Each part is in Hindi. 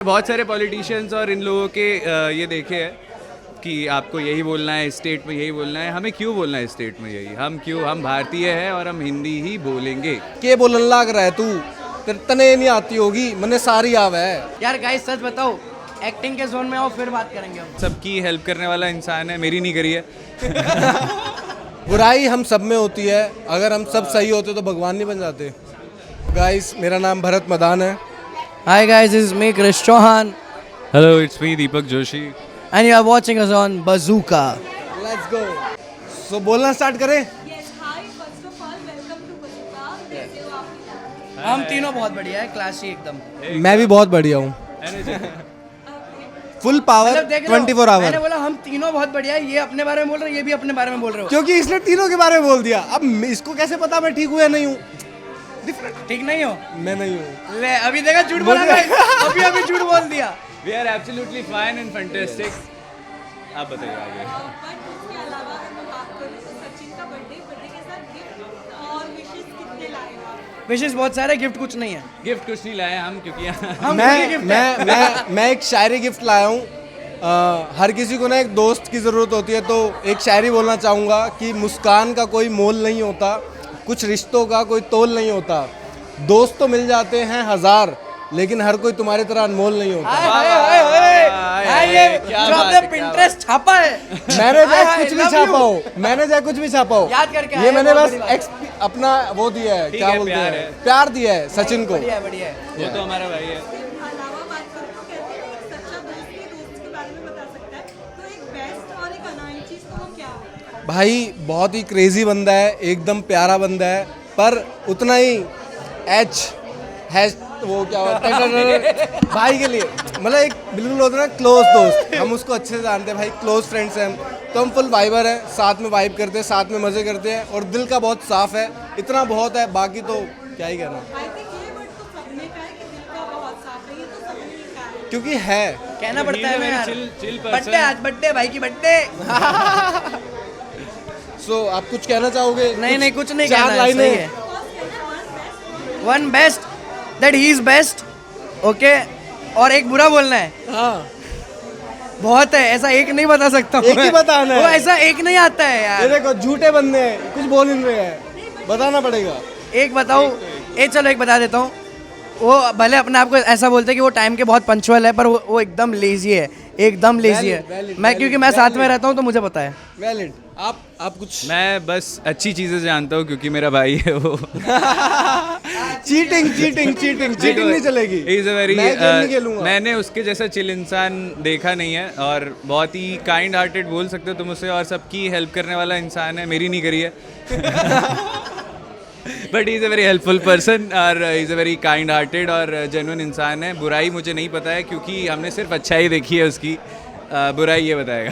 बहुत सारे पॉलिटिशियंस और इन लोगों के ये देखे है कि आपको यही बोलना है, स्टेट में यही बोलना है। हमें क्यों बोलना है स्टेट में यही? हम भारतीय हैं और हम हिंदी ही बोलेंगे। के बोलन लाग रहा है तू, तेरे तने नहीं आती होगी, मैंने सारी आवे है। यार गाइस सच बताओ, एक्टिंग के जोन में आओ फिर बात करेंगे हम। सबकी हेल्प करने वाला इंसान है, मेरी नहीं करी है। बुराई हम सब में होती है, अगर हम सब सही होते तो भगवान नहीं बन जाते। गाइस मेरा नाम भरत मदान है। Hi guys, this is me Krish Chauhan hello, it's me Deepak Joshi. and you are watching us on Bazooka. Let's go. So बोलना स्टार्ट करें। Yes, hi. First of all, welcome to Bazooka. कैसे हो आप? हम तीनों बहुत बढ़िया है, क्लासी एकदम। मैं भी बहुत बढ़िया हूँ। फुल पावर मतलब देख रहे हो, 24 मैंने आवर। बोला हम तीनों बहुत बढ़िया है, ये अपने बारे में बोल रहे हो, ये भी अपने बारे में बोल रहे हो। क्योंकि इसने तीनों के बारे में बोल दिया, अब इसको कैसे पता मैं ठीक हूँ या नहीं हूँ? ठीक नहीं हो? मैं नहीं हूँ। ले अभी देखा झूठ बोला मैं, अभी झूठ बोल दिया। We are absolutely fine and fantastic. आप बताइए आगे। बट उसके अलावा अगर मैं बात करूँ तो सचिन का बर्थडे के साथ गिफ्ट और विशेष कितने लाए हो आप? विशेष बहुत सारे, गिफ्ट कुछ नहीं है। गिफ्ट कुछ नहीं लाए हम, क्योंकि हम वही गिफ्ट मैं एक शायरी गिफ्ट लाया हूँ। हर किसी को ना एक दोस्त की ज़रूरत होती है, तो एक शायरी बोलना चाहूँगा कि मुस्कान का कोई मोल नहीं होता, कुछ रिश्तों का कोई तोल नहीं होता। दोस्त तो मिल जाते हैं हजार, लेकिन हर कोई तुम्हारी तरह अनमोल नहीं होता। ये जो आपने पिंटरेस्ट छापा है, मैंने चाहे कुछ भी छापा हो, मैंने चाहे कुछ भी छापा हो, याद करके ये आए, मैंने बहुत बस बड़ी बात। अपना वो दिया है, ठीक क्या है, बोलते प्यार हैं, है। प्यार दिया है सचिन को। बढ़िया है, बढ़िया है। वो तो हमारा भाई है। अलावा बात करूँ तो कहते हैं एक सच्चा दोस्त ही दोस्त के बारे में बता सकता है। तो एक बेस्ट और एक अनोइंग चीज़ तो वो क्या हो? भाई बहुत ही क्रेजी बंदा है, एकदम प्यारा बंदा है, पर उतना ही एच हैश वो क्या होता है भाई के लिए, मतलब एक बिल्कुल होता है ना क्लोज दोस्त। हम उसको अच्छे से जानते हैं भाई, क्लोज फ्रेंड्स हैं हम, तो हम फुल वाइबर हैं, साथ में वाइब करते हैं, साथ में मज़े करते हैं, और दिल का बहुत साफ है, इतना बहुत है, बाकी तो क्या ही कहना। आई थिंक ये वर्ड तो सबने कहा है कि दिल का बहुत साफ है, ये तो सबने ही कहा है। क्योंकि है कहना पड़ता है हमें यार। चिल बर्थडे आज, बर्थडे भाई की बर्थडे। सो आप कुछ कहना चाहोगे? नहीं कुछ नहीं चार कहना है, लाइनें। सही है। One best that he is best, okay. और एक बुरा बोलना है, हाँ, बहुत है, ऐसा एक नहीं बता सकता हूँ एक ही मैं। बताना है। वो ऐसा एक नहीं आता है ये यार। देखो झूठे बंदे हैं, कुछ बोल नहीं रहे हैं, बताना पड़ेगा। एक बताओ, चलो एक बता देता हूँ। वो भले अपने आप को ऐसा बोलते हैं कि वो टाइम के बहुत पंचुअल है, पर वो एकदम लेजी है, एकदम लेजी है। मैं क्योंकि मैं साथ में रहता हूँ तो मुझे पता है। वैलिड। आप कुछ मैं बस अच्छी चीज़ें जानता हूँ, क्योंकि मेरा भाई है वो। चीटिंग नहीं चलेगी। He is a very, मैं गेम नहीं खेलूंगा। मैंने उसके जैसा चिल इंसान देखा नहीं है, और बहुत ही काइंड हार्टेड बोल सकते हो तुम उसे, और सबकी हेल्प करने वाला इंसान है, मेरी नहीं करी है। But he is a very helpful person, और he is a very kind hearted और जेन्युइन इंसान है। बुराई मुझे नहीं पता है, क्योंकि हमने सिर्फ अच्छाई देखी है उसकी। बुराई ये बताएगा।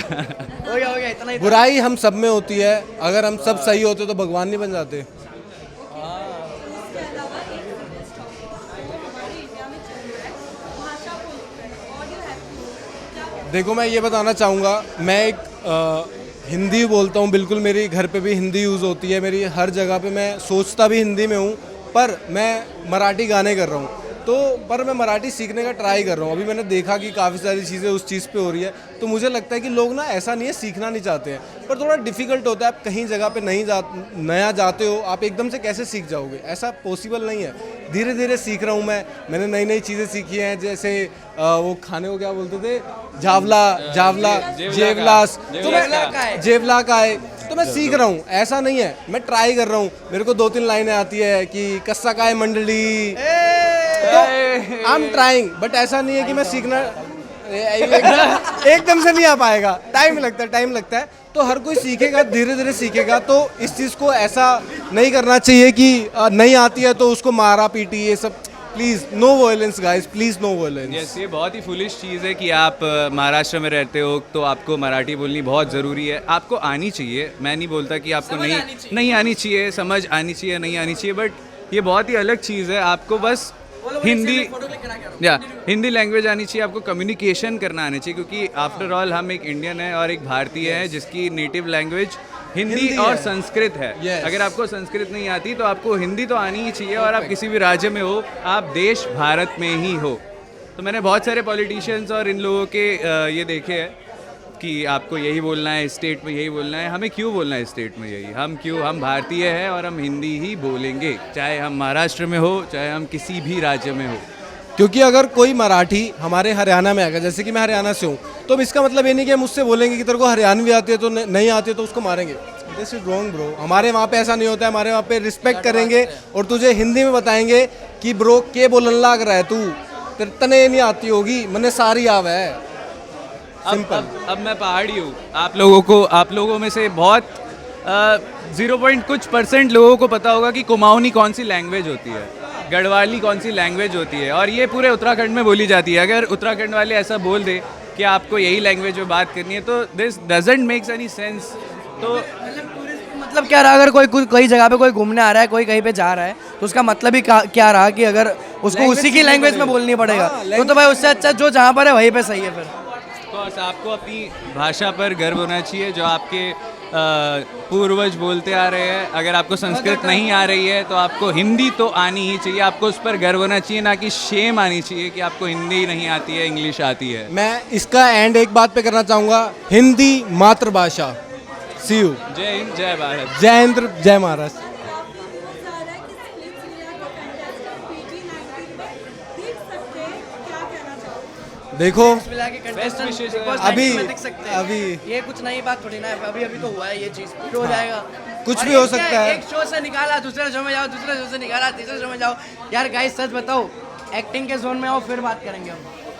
हो गया इतना ही। बुराई हम सब में होती है, अगर हम सब सही होते तो भगवान नहीं बन जाते। उसके अलावा एक सीरियस टॉपिक जो हमारे इंडिया में चल रहा है, भाषा को लेकर। और यू हैव क्या? देखो मैं ये बताना चाहूँगा, मैं एक हिंदी बोलता हूँ, बिल्कुल मेरी घर पे भी हिंदी यूज़ होती है, मेरी हर जगह पे मैं सोचता भी हिंदी में हूँ, पर मैं मराठी गाने कर रहा हूँ, तो पर मैं मराठी सीखने का ट्राई कर रहा हूँ। अभी मैंने देखा कि काफ़ी सारी चीज़ें उस चीज़ पे हो रही है, तो मुझे लगता है कि लोग ना ऐसा नहीं है सीखना नहीं चाहते हैं, पर थोड़ा डिफ़िकल्ट होता है। आप कहीं जगह पे नया जाते हो, आप एकदम से कैसे सीख जाओगे? ऐसा पॉसिबल नहीं है। धीरे धीरे सीख रहा हूँ मैंने नई नई चीज़ें सीखी हैं, जैसे वो खाने को क्या बोलते थे, जेवलास, तो मैं जेवला का है, तो मैं सीख रहा हूँ। ऐसा नहीं है, मैं ट्राई कर रहा हूँ। मेरे को 2-3 लाइनें आती है कि कस्सा का है मंडली, तो आई एम ट्राइंग, बट ऐसा नहीं है कि मैं सीखना एकदम से नहीं आ पाएगा, टाइम लगता है। तो हर कोई सीखेगा, धीरे धीरे सीखेगा। तो इस चीज़ को ऐसा नहीं करना चाहिए कि नहीं आती है तो उसको मारा पीटी, ये सब please no violence guys, please no violence. Yes, ये बहुत ही फुलिश चीज़ है कि आप महाराष्ट्र में रहते हो तो आपको मराठी बोलनी बहुत ज़रूरी है। आपको आनी चाहिए, मैं नहीं बोलता कि आपको नहीं आनी चाहिए, समझ आनी चाहिए, नहीं आनी चाहिए, बट ये बहुत ही अलग चीज़ है। आपको बस हिंदी लैंग्वेज आनी चाहिए, आपको कम्युनिकेशन करना आना चाहिए, क्योंकि आफ्टर ऑल हम एक इंडियन है और एक भारतीय है जिसकी नेटिव लैंग्वेज हिंदी और है। संस्कृत है। Yes. अगर आपको संस्कृत नहीं आती तो आपको हिंदी तो आनी ही चाहिए, और आप किसी भी राज्य में हो, आप देश भारत में ही हो। तो मैंने बहुत सारे पॉलिटिशियंस और इन लोगों के ये देखे हैं कि आपको यही बोलना है, स्टेट में यही बोलना है। हमें क्यों बोलना है स्टेट में यही? हम भारतीय हैं और हम हिंदी ही बोलेंगे, चाहे हम महाराष्ट्र में हो, चाहे हम किसी भी राज्य में हो। क्योंकि अगर कोई मराठी हमारे हरियाणा में आएगा, जैसे कि मैं हरियाणा से हूँ, तो अब इसका मतलब ये नहीं कि हम उससे बोलेंगे कि तेरे को हरियाणवी आती है तो नहीं आती है तो उसको मारेंगे। This is wrong bro. हमारे वहाँ पे ऐसा नहीं होता है। हमारे वहाँ पे रिस्पेक्ट करेंगे और तुझे हिंदी में बताएंगे कि ब्रो के बोलन लाग रहा है तू, तेरे तने नहीं आती होगी, मैंने सारी आवा है। अब मैं पहाड़ी हूँ। आप लोगों में से बहुत 0.कुछ% लोगों को पता होगा कि कुमाऊनी कौन सी लैंग्वेज होती है, गढ़वाली कौन सी लैंग्वेज होती है, और ये पूरे उत्तराखंड में बोली जाती है। अगर उत्तराखंड वाले ऐसा बोल दे कि आपको यही लैंग्वेज में बात करनी है तो this doesn't makes any sense. तो मतलब क्या रहा, अगर कोई कई जगह पे कोई घूमने आ रहा है, कोई कहीं पे जा रहा है, तो उसका मतलब ही क्या रहा कि अगर उसको उसी की लैंग्वेज में बोलनी पड़ेगा, तो भाई उससे अच्छा जो जहाँ पर है वहीं पे सही है। फिर ऑफकोर्स आपको अपनी भाषा पर गर्व होना चाहिए जो आपके पूर्वज बोलते आ रहे हैं। अगर आपको संस्कृत नहीं आ रही है तो आपको हिंदी तो आनी ही चाहिए। आपको उस पर गर्व होना चाहिए, ना कि शेम आनी चाहिए कि आपको हिंदी नहीं आती है, इंग्लिश आती है। मैं इसका एंड एक बात पे करना चाहूँगा, हिंदी मातृभाषा। सी यू। जय हिंद, जय भारत। जय हिंद, जय महाराष्ट्र। देखो अभी ये कुछ नई बात थोड़ी ना है, अभी तो हुआ है ये चीज, फिर हो जाएगा। कुछ और भी हो एक क्या सकता है। एक शो से निकाला, दूसरे शो में जाओ, दूसरे शो से निकाला, तीसरे शो में जाओ। यार गाइस सच बताओ, एक्टिंग के जोन में आओ फिर बात करेंगे हम।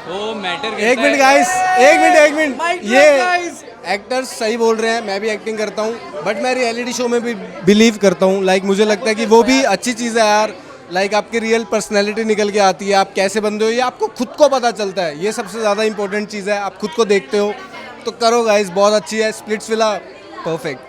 वो मैटर एक मिनट गाइस, एक मिनट। Mic drop, ये guys. एक्टर्स सही बोल रहे हैं, मैं भी एक्टिंग करता हूँ, बट मैं रियलिटी शो में भी बिलीव करता हूँ। लाइक मुझे लगता है कि वो भी अच्छी चीज़ है यार। लाइक आपकी रियल पर्सनैलिटी निकल के आती है, आप कैसे बंदे हो ये आपको खुद को पता चलता है। ये सबसे ज़्यादा इंपॉर्टेंट चीज़ है, आप खुद को देखते हो। तो करो गाइस, बहुत अच्छी है स्प्लिट्सविला, परफेक्ट।